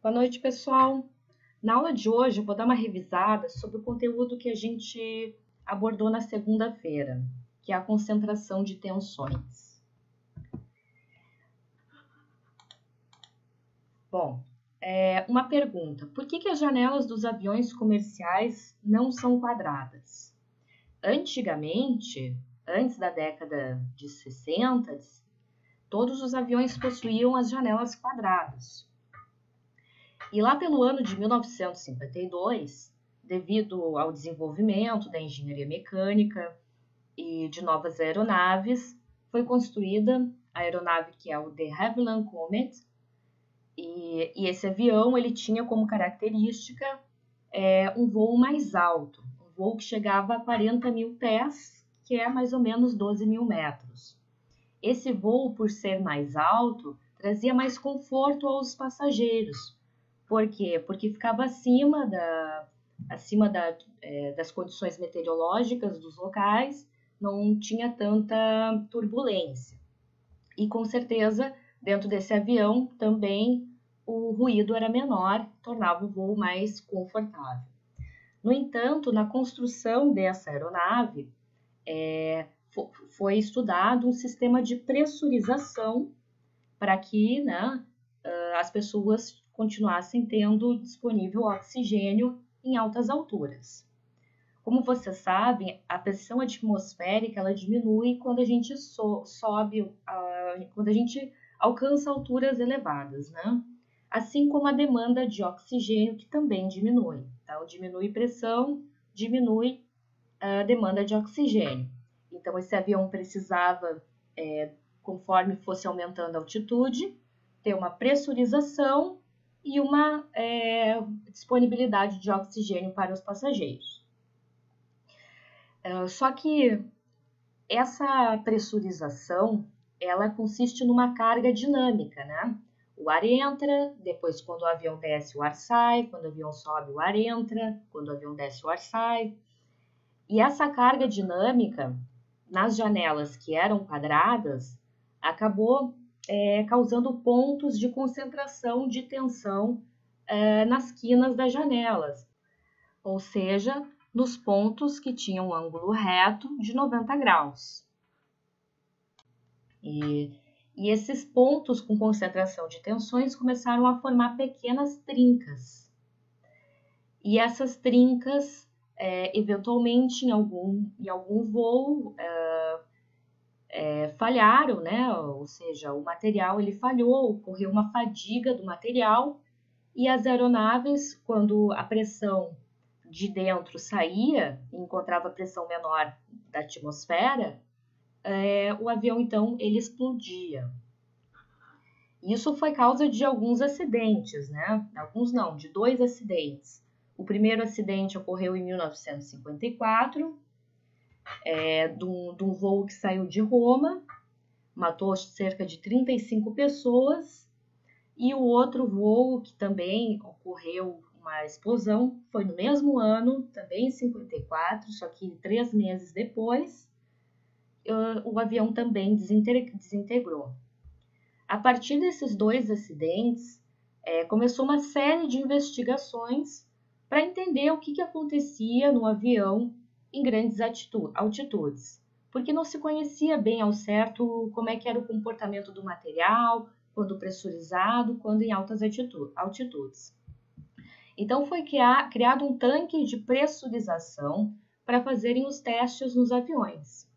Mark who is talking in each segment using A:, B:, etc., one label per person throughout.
A: Boa noite, pessoal. Na aula de hoje, eu vou dar uma revisada sobre o conteúdo que a gente abordou na segunda-feira, que é a concentração de tensões. Bom, uma pergunta. Por que as janelas dos aviões comerciais não são quadradas? Antigamente, antes da década de 60, todos os aviões possuíam as janelas quadradas. E lá pelo ano de 1952, devido ao desenvolvimento da engenharia mecânica e de novas aeronaves, foi construída a aeronave que é o de Havilland Comet. E esse avião ele tinha como característica um voo mais alto, um voo que chegava a 40 mil pés, que é mais ou menos 12 mil metros. Esse voo, por ser mais alto, trazia mais conforto aos passageiros. Por quê? Porque ficava acima das condições meteorológicas dos locais, não tinha tanta turbulência. E com certeza, dentro desse avião também o ruído era menor, tornava o voo mais confortável. No entanto, na construção dessa aeronave, foi estudado um sistema de pressurização para que as pessoas continuassem tendo disponível oxigênio em altas alturas. Como vocês sabem, a pressão atmosférica ela diminui quando a gente sobe, quando a gente alcança alturas elevadas, né? Assim como a demanda de oxigênio, que também diminui. Então, diminui pressão, diminui a demanda de oxigênio. Então, esse avião precisava, conforme fosse aumentando a altitude, ter uma pressurização e uma disponibilidade de oxigênio para os passageiros. Só que essa pressurização, ela consiste numa carga dinâmica, né? O ar entra, depois quando o avião desce o ar sai, quando o avião sobe o ar entra, quando o avião desce o ar sai. E essa carga dinâmica, nas janelas que eram quadradas, acabou causando pontos de concentração de tensão nas quinas das janelas, ou seja, nos pontos que tinham um ângulo reto de 90 graus. E esses pontos com concentração de tensões começaram a formar pequenas trincas. E essas trincas, eventualmente, em algum voo, falharam, né? Ou seja, o material ele falhou, ocorreu uma fadiga do material e as aeronaves, quando a pressão de dentro saía e encontrava a pressão menor da atmosfera, o avião então ele explodia. Isso foi causa de alguns acidentes, né? Alguns não, de 2 acidentes. O primeiro acidente ocorreu em 1954, de um voo que saiu de Roma, matou cerca de 35 pessoas, e o outro voo que também ocorreu uma explosão foi no mesmo ano, também em 54, só que 3 meses depois, o avião também desintegrou. A partir desses 2 acidentes, começou uma série de investigações para entender o que acontecia no avião em grandes altitudes, porque não se conhecia bem ao certo como é que era o comportamento do material, quando pressurizado, quando em altas altitudes. Então foi criado um tanque de pressurização para fazerem os testes nos aviões.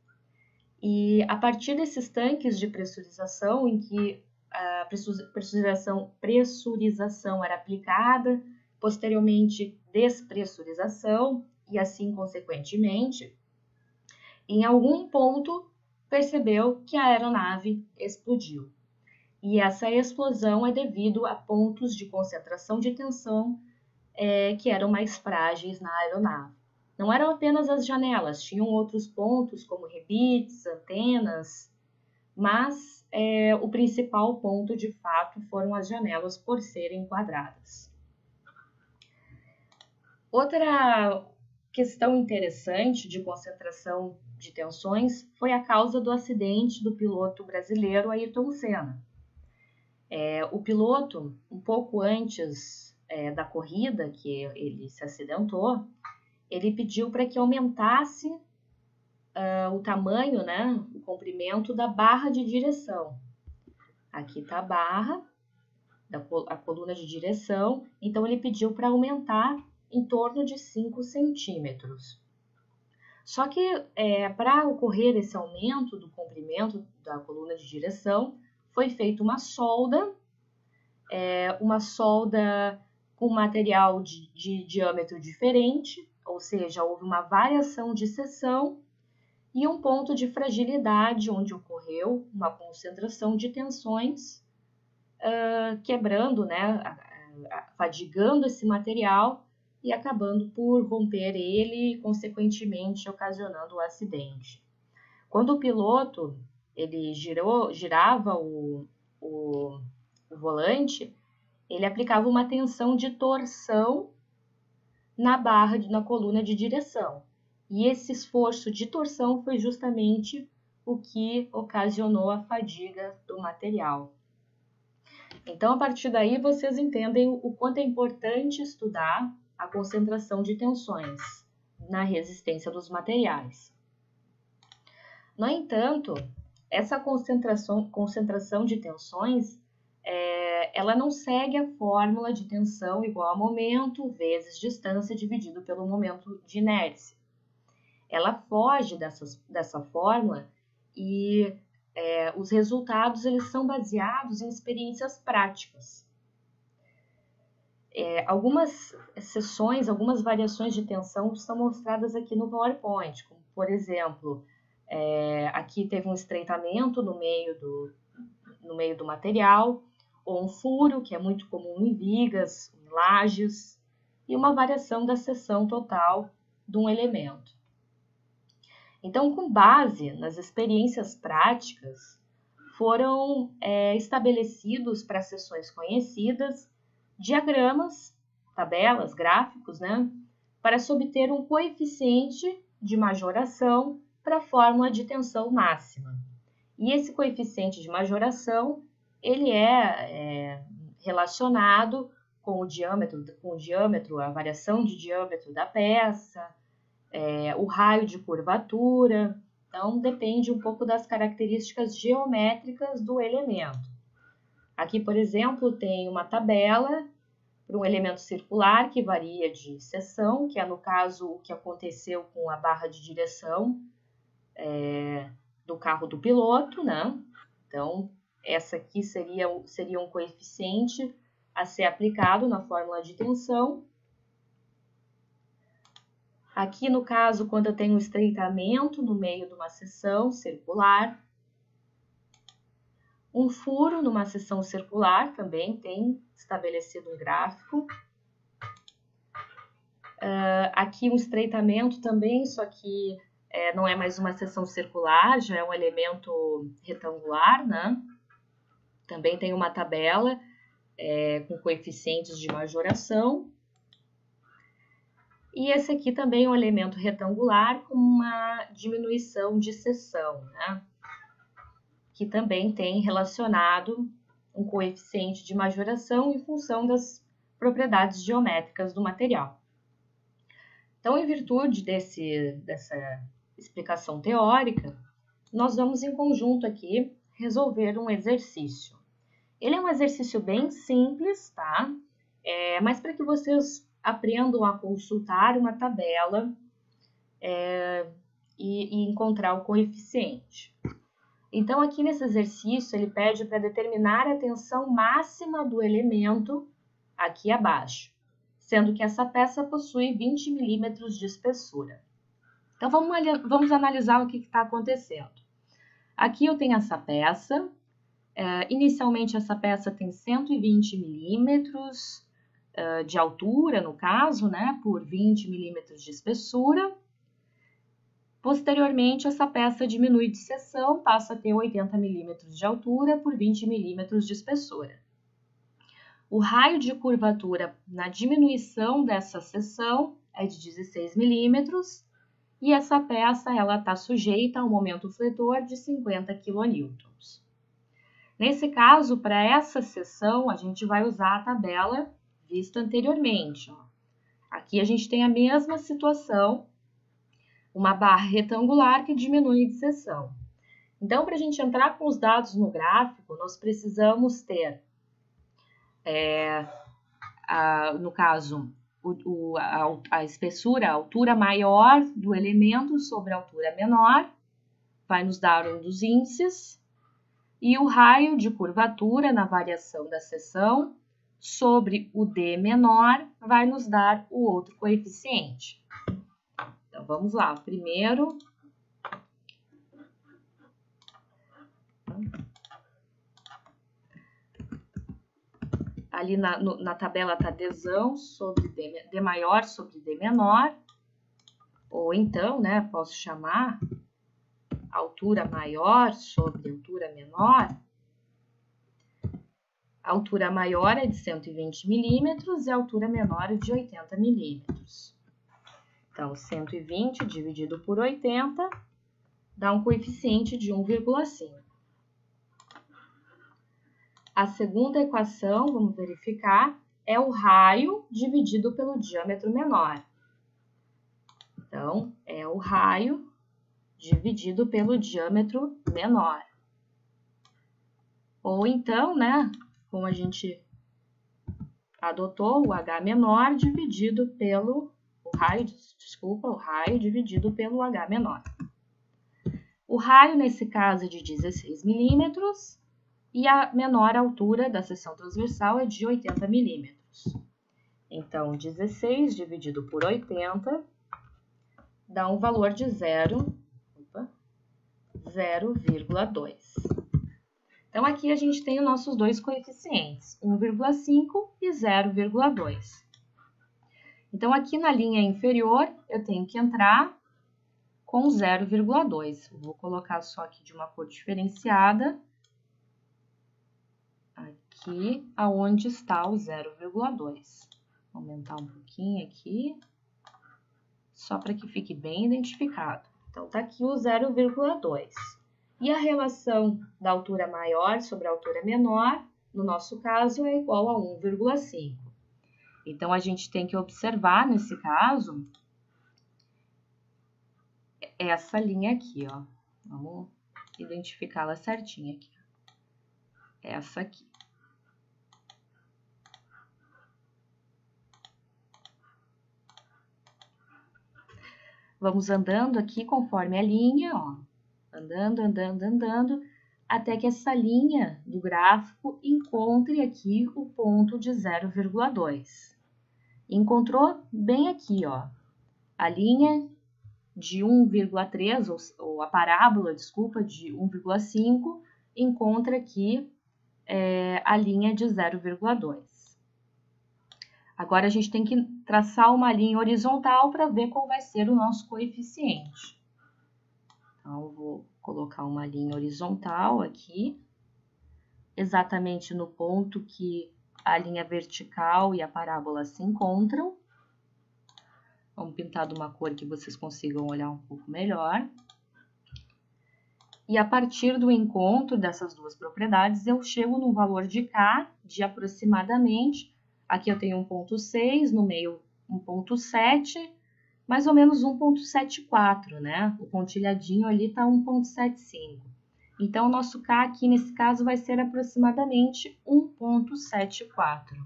A: E a partir desses tanques de pressurização, em que a pressurização era aplicada, posteriormente despressurização e assim consequentemente, em algum ponto percebeu que a aeronave explodiu. E essa explosão é devido a pontos de concentração de tensão que eram mais frágeis na aeronave. Não eram apenas as janelas, tinham outros pontos como rebites, antenas, mas o principal ponto de fato foram as janelas por serem quadradas. Outra questão interessante de concentração de tensões foi a causa do acidente do piloto brasileiro Ayrton Senna. O piloto, um pouco antes da corrida, que ele se acidentou, ele pediu para que aumentasse o tamanho, né, o comprimento da barra de direção. Aqui está a barra, a coluna de direção, então ele pediu para aumentar em torno de 5 centímetros. Só que para ocorrer esse aumento do comprimento da coluna de direção, foi feita uma solda com material de diâmetro diferente, ou seja, houve uma variação de seção e um ponto de fragilidade onde ocorreu uma concentração de tensões, quebrando, né, fadigando esse material e acabando por romper ele e, consequentemente, ocasionando o acidente. Quando o piloto ele girava o volante, ele aplicava uma tensão de torção na coluna de direção. E esse esforço de torção foi justamente o que ocasionou a fadiga do material. Então, a partir daí, vocês entendem o quanto é importante estudar a concentração de tensões na resistência dos materiais. No entanto, essa concentração de tensões, ela não segue a fórmula de tensão igual a momento vezes distância dividido pelo momento de inércia. Ela foge dessa fórmula e os resultados eles são baseados em experiências práticas. Algumas seções, algumas variações de tensão estão mostradas aqui no PowerPoint, como, por exemplo, aqui teve um estreitamento no meio do material, ou um furo, que é muito comum em vigas, em lajes, e uma variação da seção total de um elemento. Então, com base nas experiências práticas, foram estabelecidos para seções conhecidas diagramas, tabelas, gráficos, né, para se obter um coeficiente de majoração para a fórmula de tensão máxima. E esse coeficiente de majoração ele é relacionado com o diâmetro, a variação de diâmetro da peça, o raio de curvatura. Então, depende um pouco das características geométricas do elemento. Aqui, por exemplo, tem uma tabela para um elemento circular que varia de seção, que é, no caso, o que aconteceu com a barra de direção do carro do piloto, né? Então, essa aqui seria um coeficiente a ser aplicado na fórmula de tensão. Aqui, no caso, quando eu tenho um estreitamento no meio de uma seção circular, um furo numa seção circular também tem estabelecido um gráfico. Aqui um estreitamento também, só que não é mais uma seção circular, já é um elemento retangular, né? Também tem uma tabela com coeficientes de majoração. E esse aqui também é um elemento retangular com uma diminuição de seção, né? Que também tem relacionado um coeficiente de majoração em função das propriedades geométricas do material. Então, em virtude dessa explicação teórica, nós vamos em conjunto aqui resolver um exercício. Ele é um exercício bem simples, tá? Mas para que vocês aprendam a consultar uma tabela e encontrar o coeficiente. Então, aqui nesse exercício, ele pede para determinar a tensão máxima do elemento aqui abaixo, sendo que essa peça possui 20 milímetros de espessura. Então, vamos analisar o que está acontecendo. Aqui eu tenho essa peça. Inicialmente, essa peça tem 120 milímetros de altura, no caso, né, por 20 milímetros de espessura. Posteriormente, essa peça diminui de seção, passa a ter 80 milímetros de altura por 20 milímetros de espessura. O raio de curvatura na diminuição dessa seção é de 16 milímetros e essa peça está sujeita a um momento fletor de 50 kN. Nesse caso, para essa seção, a gente vai usar a tabela vista anteriormente. Ó. Aqui a gente tem a mesma situação, uma barra retangular que diminui de seção. Então, para a gente entrar com os dados no gráfico, nós precisamos ter, no caso, a espessura, a altura maior do elemento sobre a altura menor, vai nos dar um dos índices, e o raio de curvatura na variação da seção sobre o D menor vai nos dar o outro coeficiente. Então, vamos lá. Primeiro, ali na tabela está Dzão sobre D maior sobre D menor, ou então, né, posso chamar altura maior sobre altura menor. A altura maior é de 120 milímetros e a altura menor é de 80 milímetros. Então, 120 dividido por 80 dá um coeficiente de 1,5. A segunda equação, vamos verificar, é o raio dividido pelo diâmetro menor. Então, é o raio dividido pelo diâmetro menor. Ou então, né, como a gente adotou, o H menor dividido pelo o raio dividido pelo H menor. O raio, nesse caso, é de 16 milímetros e a menor altura da seção transversal é de 80 milímetros. Então, 16 dividido por 80 dá um valor de 0,2. Então, aqui a gente tem os nossos dois coeficientes, 1,5 e 0,2. Então, aqui na linha inferior, eu tenho que entrar com 0,2. Vou colocar só aqui de uma cor diferenciada, aqui aonde está o 0,2. Vou aumentar um pouquinho aqui, só para que fique bem identificado. Então, tá aqui o 0,2. E a relação da altura maior sobre a altura menor, no nosso caso, é igual a 1,5. Então, a gente tem que observar, nesse caso, essa linha aqui, ó. Vamos identificá-la certinha aqui. Essa aqui. Vamos andando aqui conforme a linha, ó. Andando, até que essa linha do gráfico encontre aqui o ponto de 0,2. Encontrou bem aqui, ó, a linha de 1,3, ou a parábola, desculpa, de 1,5, encontra aqui a linha de 0,2. Agora, a gente tem que traçar uma linha horizontal para ver qual vai ser o nosso coeficiente. Então, eu vou colocar uma linha horizontal aqui, exatamente no ponto que a linha vertical e a parábola se encontram. Vamos pintar de uma cor que vocês consigam olhar um pouco melhor. E a partir do encontro dessas duas propriedades, eu chego no valor de K de aproximadamente, aqui eu tenho 1,6, no meio 1,7, mais ou menos 1,74, né? O pontilhadinho ali está 1,75. Então, o nosso K aqui, nesse caso, vai ser aproximadamente 1,74.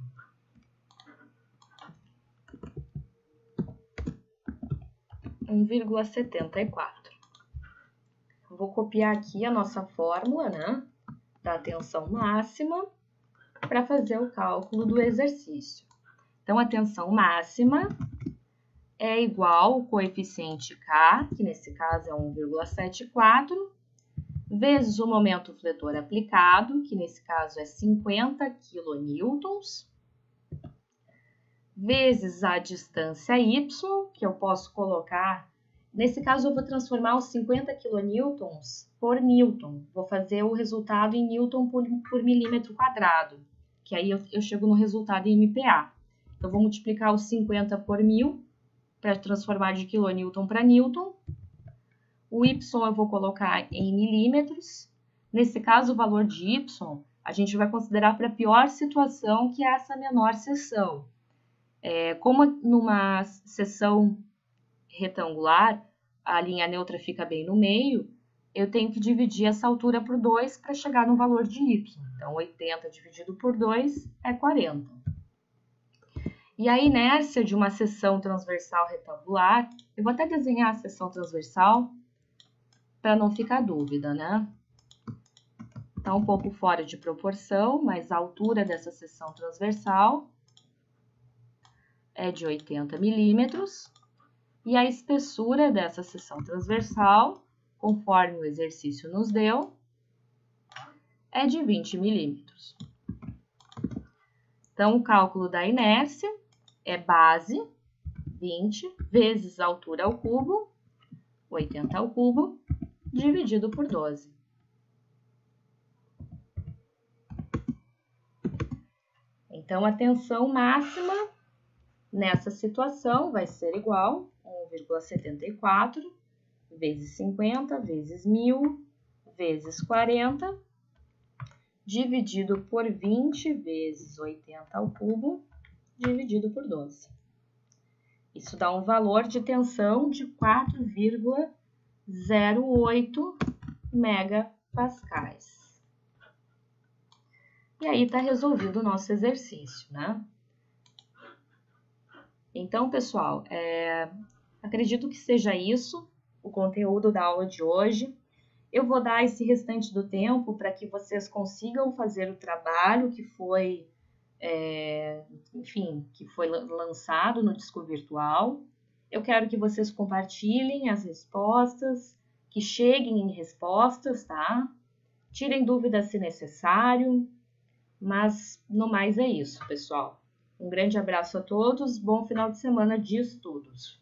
A: Vou copiar aqui a nossa fórmula, né, da tensão máxima para fazer o cálculo do exercício. Então, a tensão máxima é igual ao coeficiente K, que nesse caso é 1,74, vezes o momento fletor aplicado, que nesse caso é 50 kN, vezes a distância y, que eu posso colocar, nesse caso eu vou transformar os 50 kN por newton, vou fazer o resultado em newton por milímetro quadrado, que aí eu chego no resultado em MPa. Então, vou multiplicar os 50 por 1000, para transformar de quilonewton para newton. O y eu vou colocar em milímetros, Nesse caso, o valor de y a gente vai considerar para a pior situação, que é essa menor seção. Como numa seção retangular, a linha neutra fica bem no meio, eu tenho que dividir essa altura por 2 para chegar no valor de y. Então, 80 dividido por 2 é 40. E a inércia de uma seção transversal retangular, eu vou até desenhar a seção transversal para não ficar dúvida, né? Está um pouco fora de proporção, mas a altura dessa seção transversal é de 80 milímetros. E a espessura dessa seção transversal, conforme o exercício nos deu, é de 20 milímetros. Então, o cálculo da inércia é base, 20, vezes a altura ao cubo, 80 ao cubo, dividido por 12. Então, a tensão máxima nessa situação vai ser igual a 1,74 vezes 50 vezes 1000 vezes 40, dividido por 20 vezes 80 ao cubo, dividido por 12. Isso dá um valor de tensão de 4,08 megapascais. E aí está resolvido o nosso exercício, né? Então, pessoal, acredito que seja isso o conteúdo da aula de hoje. Eu vou dar esse restante do tempo para que vocês consigam fazer o trabalho que foi, lançado no Disco Virtual. Eu quero que vocês compartilhem as respostas, que cheguem em respostas, tá? Tirem dúvidas se necessário, mas no mais é isso, pessoal. Um grande abraço a todos, bom final de semana de estudos!